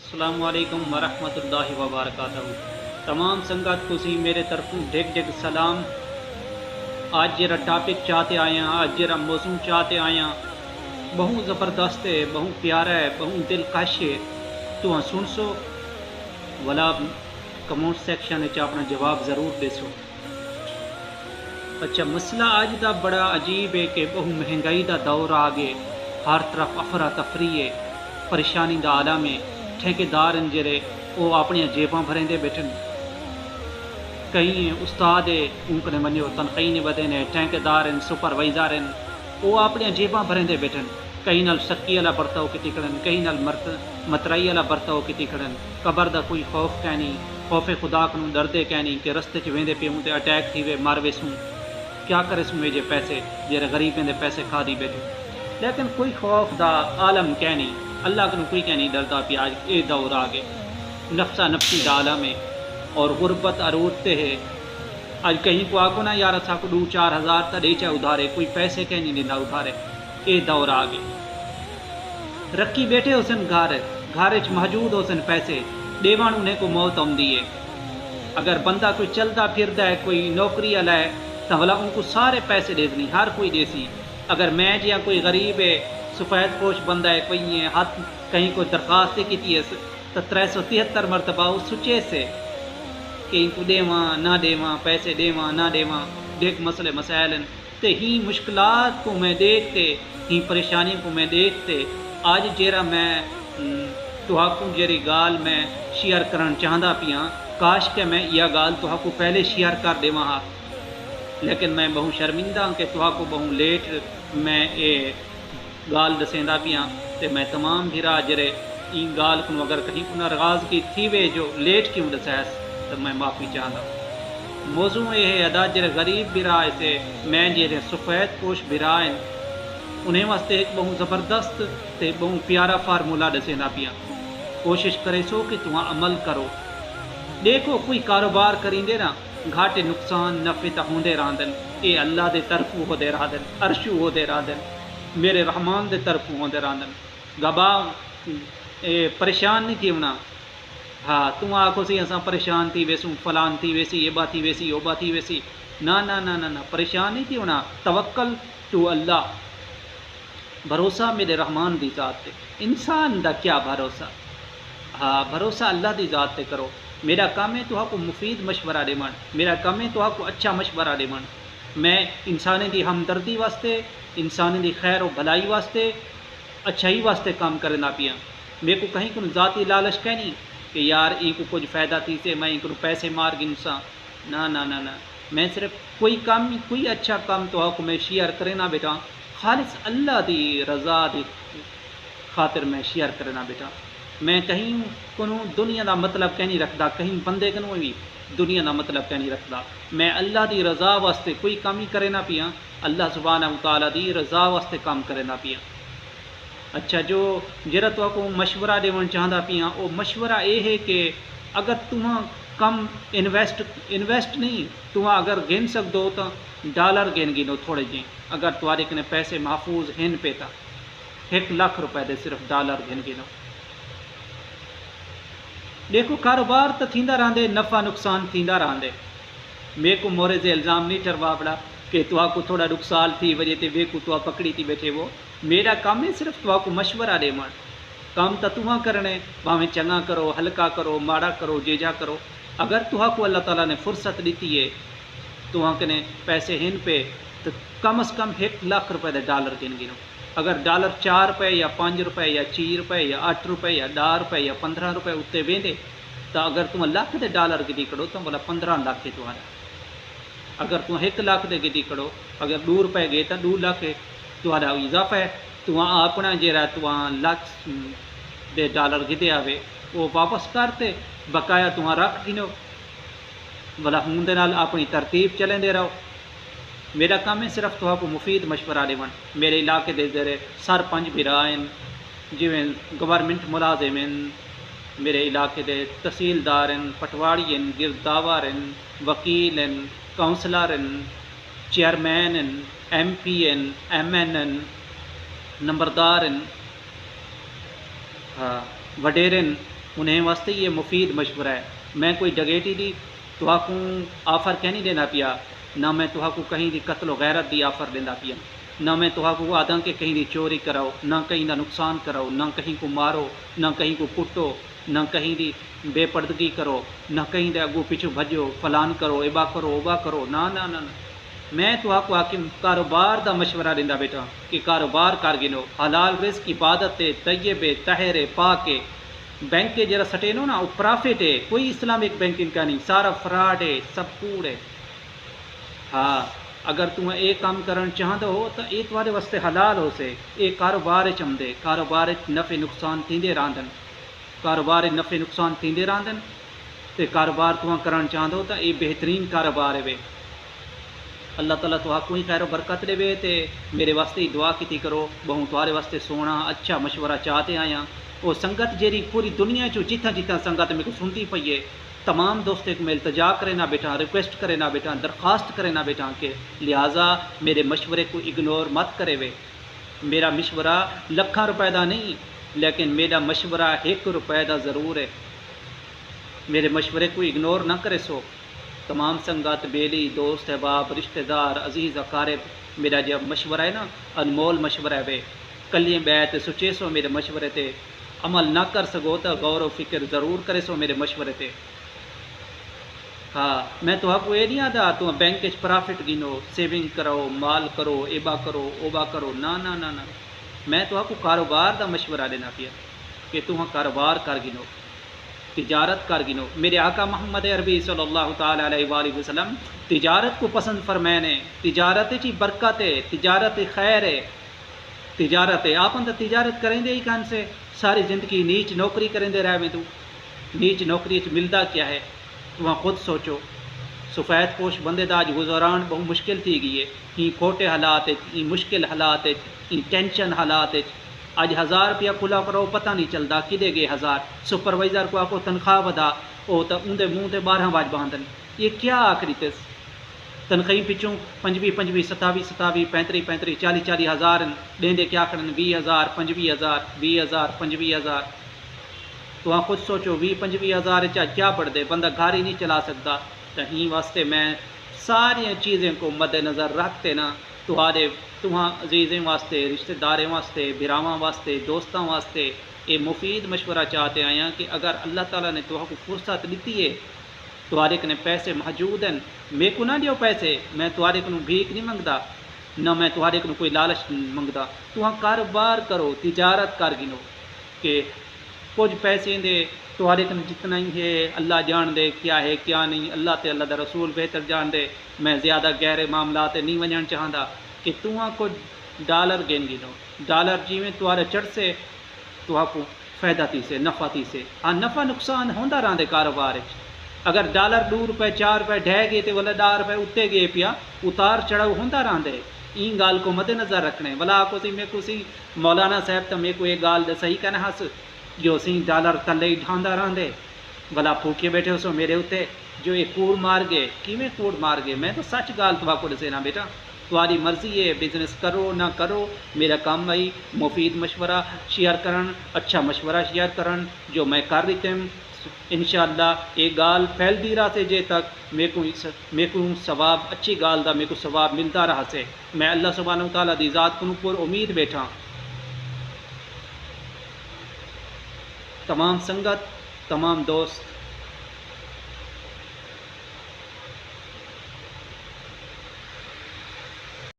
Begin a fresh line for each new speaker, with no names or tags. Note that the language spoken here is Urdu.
السلام علیکم ورحمۃ اللہ وبرکاتہ۔ تمام سنگت کو سی میرے طرفوں ڈگ ڈگ سلام۔ آج جرا ٹاپک چاہتے آیا، آج جرا موضوع چاہتے آیا، بہت زبردست ہے، بہت پیارا ہے، بہت دلکش ہے، تو سن سو ولا کمنٹ سیکشن اپنا جواب ضرور دے سو۔ اچھا، مسئلہ آج دا بڑا عجیب ہے کہ بہت مہنگائی دا دور آ گئے، ہر طرف افراتفری ہے، پریشانی دا عالم ہے۔ ٹھیکیدار جڑے وہ اپنی جیباں بھریں بیٹھن، کئی استاد ان کو منو تنخواہ نہیں بدے نے، ٹھیکیدار سپروائزر وہ اپنی جیباں بھریں بیٹھن، کئی نال سکی والا برتاؤ کتی کھڑن، کئی نال مترائی والا برتاؤ کتی کھڑن۔ قبر دا کوئی خوف کہنی، خوف خدا کو ڈردے کہنی کہ رستے چ ویندے پیوں تے اٹیک تھی وے مار ویسوں، کیا کرے سوں یہ پیسے جڑے غریبیں دے پیسے کھا دی بیٹھے۔ لیکن کوئی خوف دا عالم کہنی، اللہ کو کوئی کہنی ڈردا پیا۔ آج یہ دور آ گئے، نفسا نفسی دا عالم ہے اور غربت اروڑتے ہے۔ آج کہیں کو آگو نا یار اسا کو 2-4 ہزار تا دے چا ادھارے، کوئی پیسے کہنی دینا ادھارے۔ یہ دور آ گئے، رکھی بیٹھے ہو سن گھر موجود ہو سن پیسے، دیوان انہیں کو موت آمدی ہے۔ اگر بندہ کوئی چلتا پھرتا ہے، کوئی نوکری والا ہے تو بھلا ان کو سارے پیسے دے دیں، ہر کوئی دے سی۔ اگر میں جیا کوئی غریب ہے، سفید پوش بندہ ہے، کوئی ہاتھ کہیں کوئی درخواست کی ہے تو 373 مرتبہ اس سچے سے کہ ان کو دیواں نہ دیواں، پیسے دیواں نہ دیواں، دیکھ مسئلے مسائل تے ہی مشکلات کو میں دیکھتے، ہی پریشانی کو میں دیکھتے آج جیرا میں تو کو جیری گال میں شیئر کرن چاہتا پیاں، کاش کہ میں یہ گال تو کو پہلے شیئر کر دے وہاں، لیکن میں بہت شرمندہ ہوں کہ تو کو بہت لیٹ میں یہ گال دسیندا پیاں۔ تے میں تمام بھرا جرے این گال کو اگر کہیں کو ناراض کی تھی وے جو لیٹ کیوں دسیس تو میں معافی چاہتا ہوں۔ موضوع یہ ہے ادا جرے غریب بھرا ایسے میں جرے سفید پوش بھرا ہیں انہیں واسطے ایک بہت زبردست تے بہت پیارا فارمولہ دسیندا پیاں۔ کوشش کرے سو کہ تمہاں عمل کرو۔ دیکھو کوئی کاروبار کریں دے نا، گھاٹے نقصان نفع تا ہوندے راندن، اے اللہ دے طرف ہو دے راندن، عرشو ہو دے راندن، میرے رحمان دے طرف ہو دے راندن۔ گبا پریشان نہیں تھی ہونا، ہاں تم آکھو سی اساں پریشان تھی ویسوں، فلان تھی ویسی، یہ بات تھی ویسی، وہ بات تھی ویسی، نہ نہ نہ نہ پریشان نہیں تھی ہونا۔ توکل تو اللہ، بھروسہ میرے رحمان دی ذات تے، انسان دا کیا بھروسہ، ہاں بھروسہ اللہ دی ذات تے کرو۔ میرا کام ہے تو کو مفید مشورہ دے من، میرا کام ہے تو کو اچھا مشورہ دے من۔ میں انسانی دی ہمدردی واسطے، انسانی دی خیر و بھلائی واسطے، اچھائی واسطے کام کرنا پیا۔ میرے کو کہیں کو ذاتی لالچ کہنی کہ یار این کو کچھ فائدہ تھی سے میں ان کو پیسے مار گنساں، نہ نہ نہ نہ، میں صرف کوئی کام، کوئی اچھا کام تو کو میں شیئر کرنا بیٹا، خالص اللہ دی رضا دی خاطر میں شیئر کرنا بیٹا۔ میں کہیں کنوں دنیا دا مطلب کہیں نہیں رکھدا، کہیں بندے کنوں بھی دنیا دا مطلب کہیں نہیں رکھدا۔ میں اللہ دی رضا واسطے کوئی کام ہی کرے نہ پیا، اللہ سبحانہ وتعالی دی رضا واسطے کام کرے نہ پیا۔ اچھا، جو جرا تو کو مشورہ دیون چاہتا پیا، وہ مشورہ یہ ہے کہ اگر تمہاں کم انویسٹ نہیں، تمہاں اگر گن سکدو تو ڈالر گن گنو تھوڑے جی، اگر تمہارے کنے پیسے محفوظ ہیں پہ تا 1 لاکھ روپے دے صرف ڈالر گن گنو۔ دیکھو کاروبار تو تھیندا رہندے، نفع نقصان تھیندا رہندے۔ میرے کو مورے سے الزام نہیں ٹروا پڑا کہ تو کو تھوڑا نقصان تھی وجہ تے وے کو تو پکڑی تھی بیٹھے وہ۔ میرا کام ہے صرف تو کو مشورہ دے من، کام تو تمہاں کرنے، بھاویں چنگا کرو، ہلکا کرو، ماڑا کرو، جیجا کرو۔ اگر تو کو اللہ تعالیٰ نے فرصت دیتی ہے تو کنے پیسے ہیں پہ تو کم از کم 1 لاکھ روپے دے ڈالر گن گنو۔ اگر ڈالر 4 روپے یا 5 روپے یا 6 روپے یا 8 روپے یا 10 روپے یا 15 روپے اتنے ویندے تو اگر تم لاکھ دے ڈالر گدی کرو تو بولا 15 لاکھ ہے تمہارا۔ اگر تم 1 لاکھ دے گدی کرو، اگر 2 روپے گئے تو 2 لاکھ ہے تمہارا اضافہ ہے۔ تو اپنا جہاں تو لاکھ دے ڈالر گدے آوے وہ واپس کرتے، بقایا تمہاں رکھ گنو، بلا ہوں دے نال اپنی ترتیب چلیں دے رہو۔ میرا کام ہے صرف تو کو مفید مشورہ دیون۔ میرے علاقے دے ذرے سرپنچ بھرائن، جویں گورنمنٹ ملازم ہیں، میرے علاقے دے تحصیلدار ہیں، پٹواری ہیں، گرداور ہیں، وکیل ہیں، کونسلر ہیں، چیئرمین ہیں، ایم پی ہیں، ایم این ہیں، نمبردار ہیں، وڈیرن انہیں واسطے یہ مفید مشورہ ہے. میں کوئی ڈگیٹی دی تو کو آفر کہ نہیں دینا پیا، نہ میں تو کو کہیں دی قتل و غیرت دی آفر دینا پیا، نہ میں تو کو آدھا کہ کہیں دی چوری کراؤ، نہ کہیں دا نقصان کراؤ، نہ کہیں کو مارو، نہ کہیں کو کٹو، نہ کہیں دی بے پردگی کرو، نہ کہیں دے اگو پیچھو بھجو، فلان کرو، ایبا کرو، اوبا کرو. نہ نہ نہ میں تو کو آ کے کاروبار دا مشورہ دینا بیٹا کہ کاروبار کر گنو، حلال رزق عبادت ہے، طیب ہے، طاہر ہے، پاک ہے. بینک کے جرا سٹے نو نا وہ پرافٹ ہے، کوئی اسلامک بینکنگ کا نہیں، سارا فراڈ ہے، سب کوڑ ہے. ہاں اگر تم یہ کام کرن چاہتا ہو تو یہ تمہارے واسطے حلال ہو سے. یہ کاروبار چمدے، کاروبار نفع نقصان تھیندے راندن، کاروبار نفع نقصان تھیندے راندن. تے کاروبار تم کرن چاہتا ہو تو یہ بہترین کاروبار ہے. اللہ تعالیٰ تو کوئی خیر و برکت دے وے. تے میرے واسطے دعا کیتی کرو، بہوں تمہارے واسطے سونا اچھا مشورہ چاہتے آیا. وہ سنگت جیری پوری دنیا چو جتنا جتنا سنگت میرے کو سنتی پئی ہے، تمام دوستوں کو میں التجا کرے نہ بیٹھا، ریکویسٹ کرے نہ بیٹھا، درخواست کرے نہ بیٹھا کہ لہٰذا میرے مشورے کو اگنور مت کرے وے. میرا مشورہ لکھاں روپے دا نہیں، لیکن میرا مشورہ 1 روپے دا ضرور ہے. میرے مشورے کو اگنور نہ کرے سو. تمام سنگت، بیلی، دوست احباب، رشتہ دار، عزیز اقارب، میرا جب مشورہ ہے نا انمول مشورہ ہے وے. کلیے بیت سچے سو میرے مشورے تے عمل نہ کر سکو تو غور و فکر ضرور کرے سو میرے مشورے تے. ہاں میں تو آپ کو یہ نہیں آتا تو بینک پرافٹ گنو، سیونگ کرو، مال کرو، ایبا کرو، اوبا کرو. نہ نہ نہ نہ میں تو آپ کو کاروبار دا مشورہ دینا پیا کہ تم کاروبار کر گنو، تجارت کر گنو. میرے آقا محمد عربی صلی اللہ تعالی علیہ وآلہ وسلم تجارت کو پسند فرمائے نے. تجارت چی برکت ہے، تجارت خیر ہے، تجارت ہے. آپ اندر تجارت کریں دے ہی کان سے ساری زندگی نیچ نوکری کریں دے رہے میں تو نیچ نوکری ملتا کیا ہے وہاں خود سوچو. سفید پوش بندے دا اج گزاران بہت مشکل تھی گئی ہے. ہی کھوٹے حالات، ہی مشکل حالات، ہی ٹینشن حالات. اج 1000 روپیہ کھلا کرو پتہ نہیں چلتا کدے گئے 1000. سپروائزر کو آپ کو تنخواہ بدا وہ تو اندر منہ تے 12 باج باندھن. یہ کیا آخری تس تنخواہیں پچھوں 25 27 27 35 35 40 40 ہزار دیں دے کیا کرن 20,000 25,000 20,000 25,000. تو آپ خود سوچو 20-25 ہزار کیا پڑھ دے بندہ گھر ہی نہیں چلا سکتا. تو ہی واسطے میں ساری چیزیں کو مد نظر رکھتے نا تمہاں عزیزیں واسطے، رشتہ داریں واسطے، بھراواں واسطے، دوستاں واسطے یہ مفید مشورہ چاہتے آیا کہ اگر اللہ تعالیٰ نے کو فرصت دیتی ہے، تمہارے کنے پیسے موجود ہیں، میں کو نہ دیو پیسے. میں تمہارے کو بھیک نہیں منگتا، نہ میں تمہارے کو کوئی لالچ منگتا. تمہاں کاروبار کرو، تجارت کر گنو کہ کچھ پیسے دے تمہارے کن جتنا ہی ہے اللہ جان دے کیا ہے کیا نہیں. اللہ تے اللہ دا رسول بہتر جان دے. میں زیادہ گہرے معاملات نہیں ونجن چاہتا کہ تمہاں کچھ ڈالر گین گنو. ڈالر جی میں تمہارے چڑھ سے تو آپ کو فائدہ تھی سے نفع تھی سے. ہاں نفع نقصان ہوندہ رہندے کاروبار. اگر ڈالر 2 روپے 4 روپے ڈھہ گئے تو والا 10 روپے اتنے گئے پیا اتار چڑھاؤ ہوندہ رہندے. این گال کو مد نظر رکھنے ولا کو سی میں کو سی مولانا صاحب تو میں کو یہ گال دے صحیح کہنا ہس جو سی ڈالر تلے ہی ڈھاندا رہندے بلا پھوکے بیٹھے ہو سو میرے اتنے جو یہ کوڑ مار گئے کیویں کوڑ مار گئے. میں تو سچ گال تو آپ کو دسے نا بیٹا تمہاری مرضی ہے بزنس کرو نہ کرو. میرا کام آئی مفید مشورہ شیئر کرن، اچھا مشورہ شیئر کرن جو میں کر رہی تھے. انشاءاللہ ایک گال پھیل دی رہا سے جے تک میں کو ثواب اچھی گال دا میں کو ثواب ملتا رہا سے. میں اللہ سبحانہ وتعالیٰ دی ذات کو پر امید بیٹھا. تمام سنگت، تمام دوست